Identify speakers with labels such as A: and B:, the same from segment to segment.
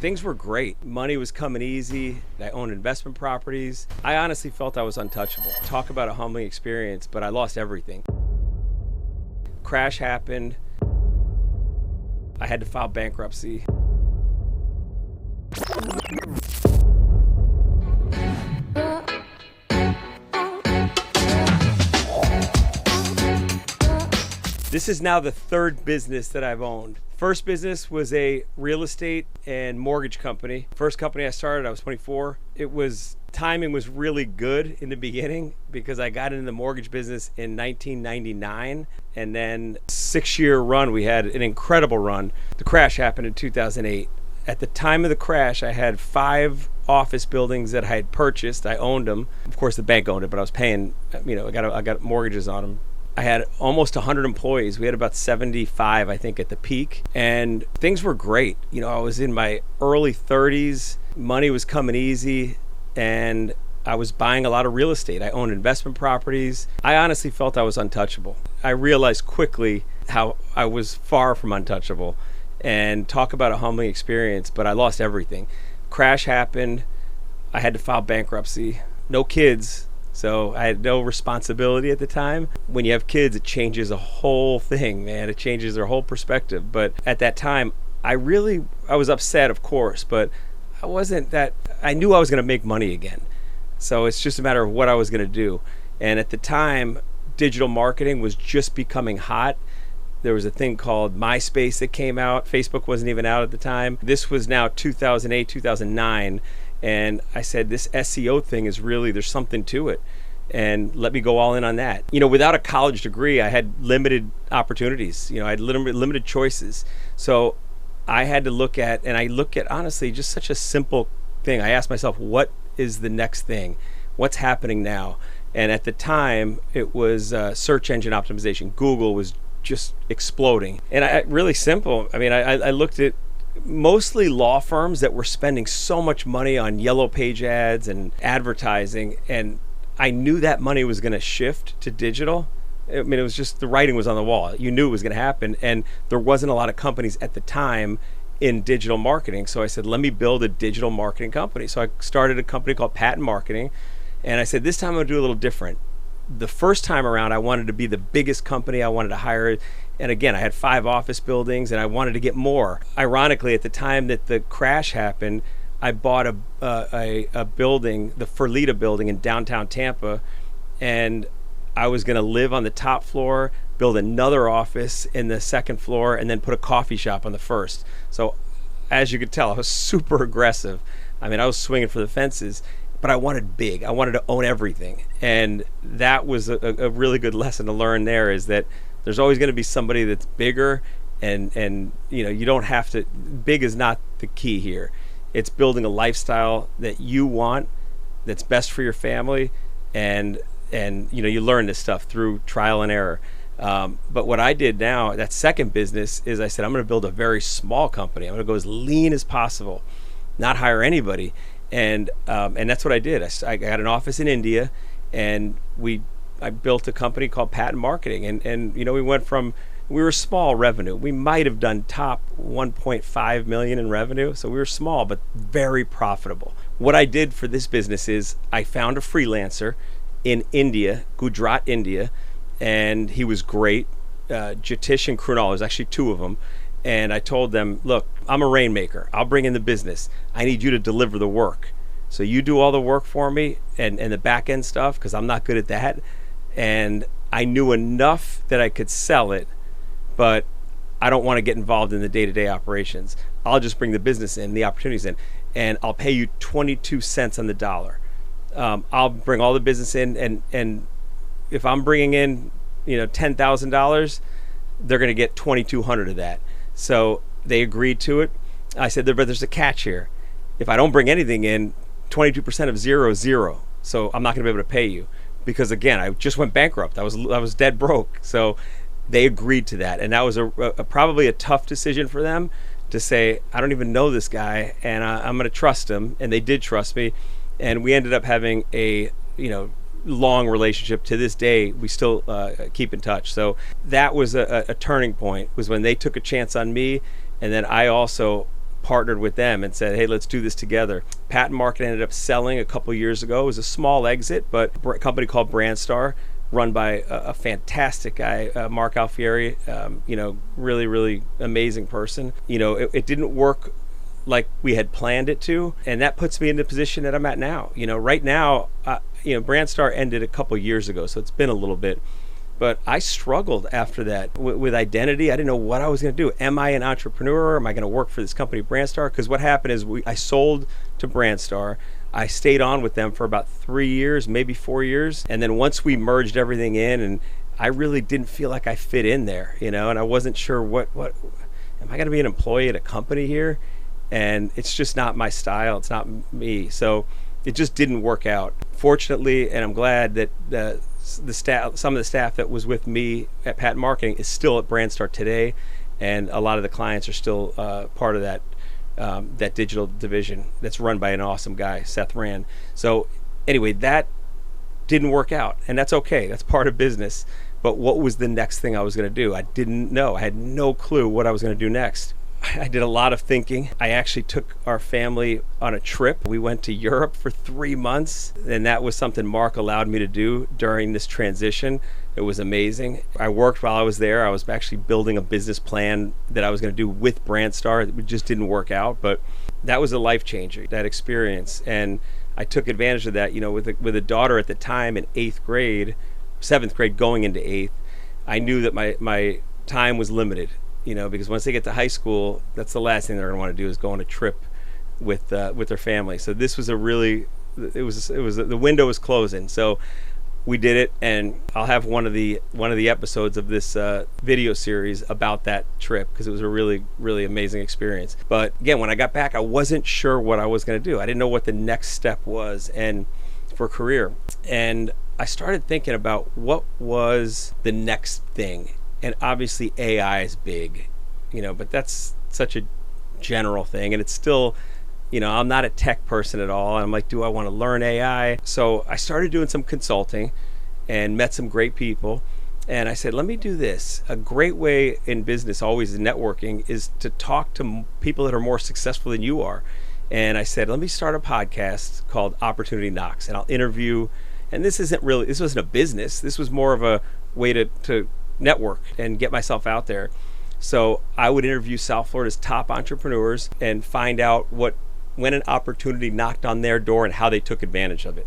A: Things were great. Money was coming easy. I owned investment properties. I honestly felt I was untouchable. Talk about a humbling experience, but I lost everything. Crash happened. I had to file bankruptcy. This is now the third business that I've owned. First business was a real estate and mortgage company. First company I started, I was 24. Timing was really good in the beginning because I got into the mortgage business in 1999, and then 6-year run, we had an incredible run. The crash happened in 2008. At the time of the crash, I had 5 office buildings that I had purchased. I owned them. Of course, the bank owned it, but I was paying, I got mortgages on them. I had almost 100 employees. We had about 75, I think, at the peak. And things were great. I was in my early 30s. Money was coming easy. And I was buying a lot of real estate. I owned investment properties. I honestly felt I was untouchable. I realized quickly how I was far from untouchable. And talk about a humbling experience, but I lost everything. Crash happened. I had to file bankruptcy. No kids. So I had no responsibility at the time. When you have kids, it changes a whole thing, man. It changes their whole perspective. But at that time, I was upset, of course, but I knew I was going to make money again. So it's just a matter of what I was going to do. And at the time, digital marketing was just becoming hot. There was a thing called MySpace that came out. Facebook wasn't even out at the time. This was now 2008, 2009. And I said, this SEO thing is there's something to it. And let me go all in on that. Without a college degree, I had limited opportunities. I had limited choices. So I had to look at honestly, just such a simple thing. I asked myself, what is the next thing? What's happening now? And at the time, it was search engine optimization. Google was just exploding. And really simple. I looked at mostly law firms that were spending so much money on yellow page ads and advertising, and I knew that money was going to shift to digital. It was just, the writing was on the wall. You knew it was going to happen, and there wasn't a lot of companies at the time in digital marketing. So I said, let me build a digital marketing company. So I started a company called Paton Marketing, and I said, this time I'm going to do a little different. The first time around, I wanted to be the biggest company. I wanted to hire, and again, I had 5 office buildings, and I wanted to get more. Ironically, at the time that the crash happened, I bought a building, the Ferlita building in downtown Tampa, and I was going to live on the top floor, build another office in the second floor, and then put a coffee shop on the first. So as you could tell, I was super aggressive. I was swinging for the fences. But I wanted big. I wanted to own everything. And that was a really good lesson to learn there, is that there's always going to be somebody that's bigger, and you don't have to, big is not the key here. It's building a lifestyle that you want, that's best for your family, and you learn this stuff through trial and error. But what I did now, that second business, is I said, I'm going to build a very small company. I'm going to go as lean as possible, not hire anybody. And that's what I did. I got an office in India, and I built a company called Paton Marketing. And we were small revenue. We might have done top 1.5 million in revenue. So we were small, but very profitable. What I did for this business is I found a freelancer in India, Gujarat, India, and he was great. Jatish and Krunal, there's actually 2 of them. And I told them, look, I'm a rainmaker. I'll bring in the business. I need you to deliver the work. So you do all the work for me and the back end stuff, because I'm not good at that. And I knew enough that I could sell it, but I don't want to get involved in the day-to-day operations. I'll just bring the business in, the opportunities in, and I'll pay you 22 cents on the dollar. I'll bring all the business in, and if I'm bringing in $10,000, they're going to get 2,200 of that. So they agreed to it. I said, but there's a catch here. If I don't bring anything in, 22% of zero is zero. So I'm not going to be able to pay you, because again, I just went bankrupt. I was dead broke. So they agreed to that, and that was probably a tough decision for them to say, I don't even know this guy, and I'm going to trust him. And they did trust me, and we ended up having a long relationship. To this day, we still keep in touch. So that was a turning point, was when they took a chance on me, and then I also partnered with them and said, hey, let's do this together. Patent Market ended up selling a couple years ago. It was a small exit, but a company called Brandstar, run by a fantastic guy, Mark Alfieri, really, really amazing person. It didn't work like we had planned it to, and that puts me in the position that I'm at now. Right now, Brandstar ended a couple years ago, so it's been a little bit. But I struggled after that with identity. I didn't know what I was going to do. Am I an entrepreneur? Am I going to work for this company, Brandstar? Because what happened is I sold to Brandstar. I stayed on with them for about 3 years, maybe 4 years. And then once we merged everything in, and I really didn't feel like I fit in there, and I wasn't sure what am I going to be an employee at a company here? And it's just not my style. It's not me. So it just didn't work out. Fortunately, and I'm glad that the staff, some of the staff that was with me at Patent Marketing is still at Brandstar today, and a lot of the clients are still part of that digital division that's run by an awesome guy, Seth Rand. So anyway, that didn't work out, and that's okay. That's part of business. But what was the next thing I was going to do? I didn't know. I had no clue what I was going to do next. I did a lot of thinking. I actually took our family on a trip. We went to Europe for 3 months, and that was something Mark allowed me to do during this transition. It was amazing. I worked while I was there. I was actually building a business plan that I was going to do with Brandstar. It just didn't work out, but that was a life changer, that experience. And I took advantage of that, with a daughter at the time in 8th grade, 7th grade going into 8th. I knew that my time was limited. Because once they get to high school, that's the last thing they're going to want to do is go on a trip with their family. So this was the window was closing. So we did it, and I'll have one of the episodes of this video series about that trip, because it was a really, really amazing experience. But again, when I got back, I wasn't sure what I was going to do. I didn't know what the next step was, and for career. And I started thinking about what was the next thing. And obviously AI is big, but that's such a general thing. And it's still, I'm not a tech person at all. And I'm like, do I want to learn AI? So I started doing some consulting and met some great people. And I said, let me do this. A great way in business, always in networking, is to talk to people that are more successful than you are. And I said, let me start a podcast called Opportunity Knocks. And I'll interview, and this wasn't a business. This was more of a way to network and get myself out there. So I would interview South Florida's top entrepreneurs and find out when an opportunity knocked on their door and how they took advantage of it.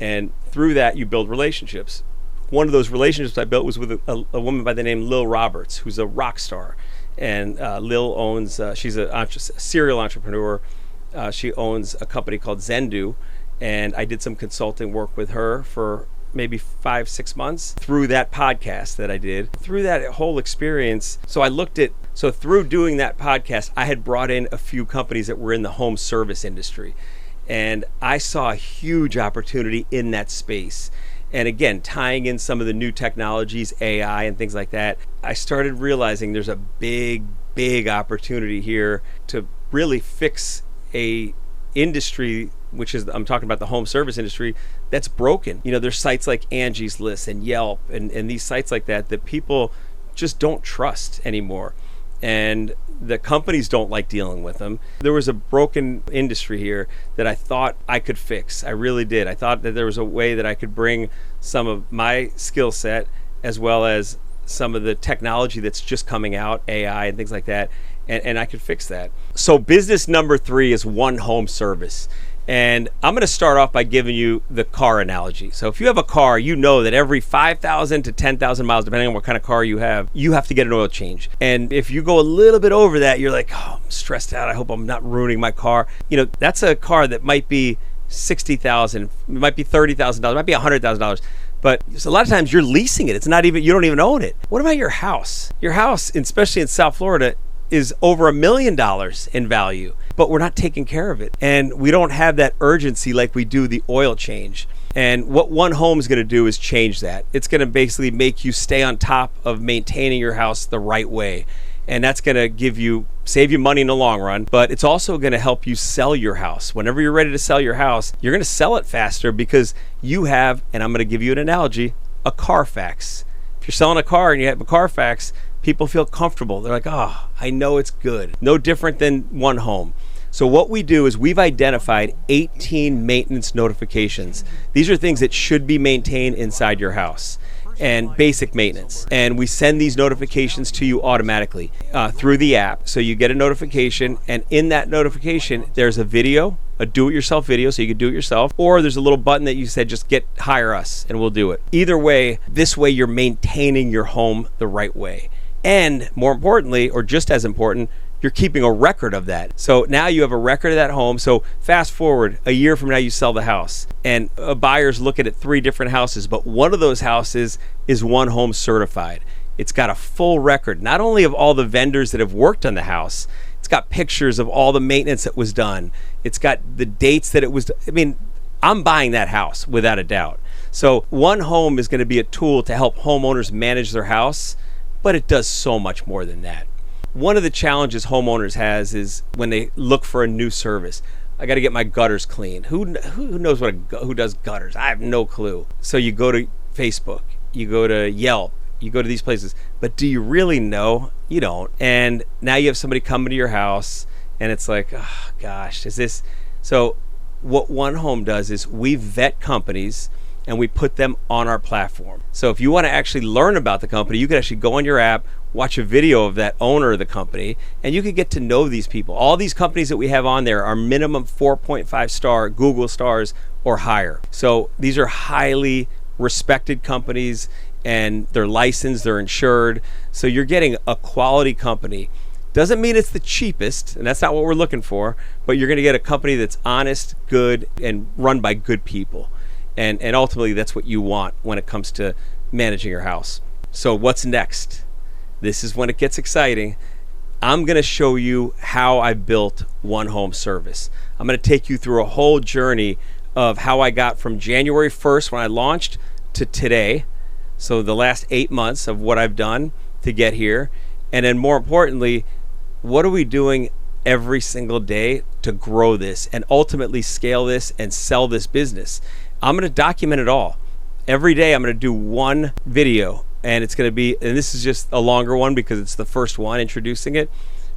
A: And through that, you build relationships. One of those relationships I built was with a woman by the name Lil Roberts, who's a rock star. And Lil owns, she's a serial entrepreneur. She owns a company called Zendu. And I did some consulting work with her for maybe 5-6 months through that podcast that I did, through that whole experience. So through doing that podcast, I had brought in a few companies that were in the home service industry. And I saw a huge opportunity in that space. And again, tying in some of the new technologies, AI and things like that, I started realizing there's a big, big opportunity here to really fix a industry, which is, I'm talking about the home service industry, that's broken. There's sites like Angie's List and Yelp and these sites like that people just don't trust anymore. And the companies don't like dealing with them. There was a broken industry here that I thought I could fix. I really did. I thought that there was a way that I could bring some of my skill set as well as some of the technology that's just coming out, AI and things like that, and I could fix that. So business number 3 is one home service. And I'm going to start off by giving you the car analogy. So if you have a car, you know that every 5,000 to 10,000 miles, depending on what kind of car you have to get an oil change. And if you go a little bit over that, you're like, oh, I'm stressed out. I hope I'm not ruining my car. That's a car that might be $60,000, it might be $30,000, it might be $100,000. But a lot of times you're leasing it. You don't even own it. What about your house? Your house, especially in South Florida, is over $1 million in value, but we're not taking care of it. And we don't have that urgency like we do the oil change. And what One Home is going to do is change that. It's going to basically make you stay on top of maintaining your house the right way. And that's going to save you money in the long run, but it's also going to help you sell your house. Whenever you're ready to sell your house, you're going to sell it faster because you have, and I'm going to give you an analogy, a Carfax. If you're selling a car and you have a Carfax, people feel comfortable. They're like, oh, I know it's good. No different than one home. So what we do is we've identified 18 maintenance notifications. These are things that should be maintained inside your house and basic maintenance. And we send these notifications to you automatically through the app. So you get a notification, and in that notification, there's a video, a do-it-yourself video, so you can do it yourself, or there's a little button that you said, just hire us and we'll do it. Either way, this way you're maintaining your home the right way. And more importantly, or just as important, you're keeping a record of that. So now you have a record of that home. So fast forward a year from now, you sell the house, and a buyer's looking at 3 different houses, but one of those houses is One Home certified. It's got a full record, not only of all the vendors that have worked on the house, it's got pictures of all the maintenance that was done. It's got the dates that it was, I'm buying that house without a doubt. So One Home is going to be a tool to help homeowners manage their house, but it does so much more than that. One of the challenges homeowners has is when they look for a new service. I got to get my gutters clean. Who knows who does gutters? I have no clue. So you go to Facebook, you go to Yelp, you go to these places, but do you really know? You don't. And now you have somebody coming to your house, and it's like, oh gosh, is this? So what One Home does is we vet companies and we put them on our platform. So if you want to actually learn about the company, you can actually go on your app, watch a video of that owner of the company, and you can get to know these people. All these companies that we have on there are minimum 4.5 star Google stars or higher. So these are highly respected companies, and they're licensed, they're insured. So you're getting a quality company. Doesn't mean it's the cheapest, and that's not what we're looking for, but you're going to get a company that's honest, good, and run by good people. And ultimately, that's what you want when it comes to managing your house. So what's next? This is when it gets exciting. I'm going to show you how I built One Home Service. I'm going to take you through a whole journey of how I got from January 1st when I launched to today. So the last 8 months of what I've done to get here. And then more importantly, what are we doing every single day to grow this and ultimately scale this and sell this business? I'm going to document it all. Every day I'm going to do one video, and it's going to be, and this is just a longer one because it's the first one introducing it,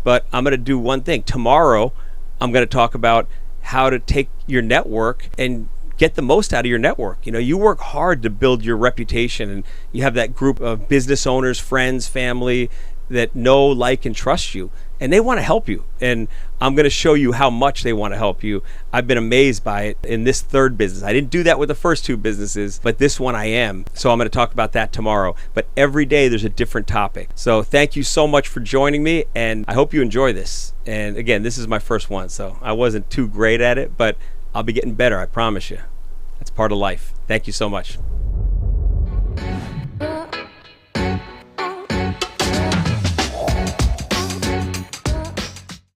A: but I'm going to do one thing. Tomorrow I'm going to talk about how to take your network and get the most out of your network. You work hard to build your reputation, and you have that group of business owners, friends, family that know, like, and trust you, and they want to help you. And I'm going to show you how much they want to help you. I've been amazed by it in this third business. I didn't do that with the first 2 businesses, but this one I am. So I'm going to talk about that tomorrow. But every day there's a different topic. So thank you so much for joining me, and I hope you enjoy this. And again, this is my first one, so I wasn't too great at it, but I'll be getting better, I promise you. That's part of life. Thank you so much.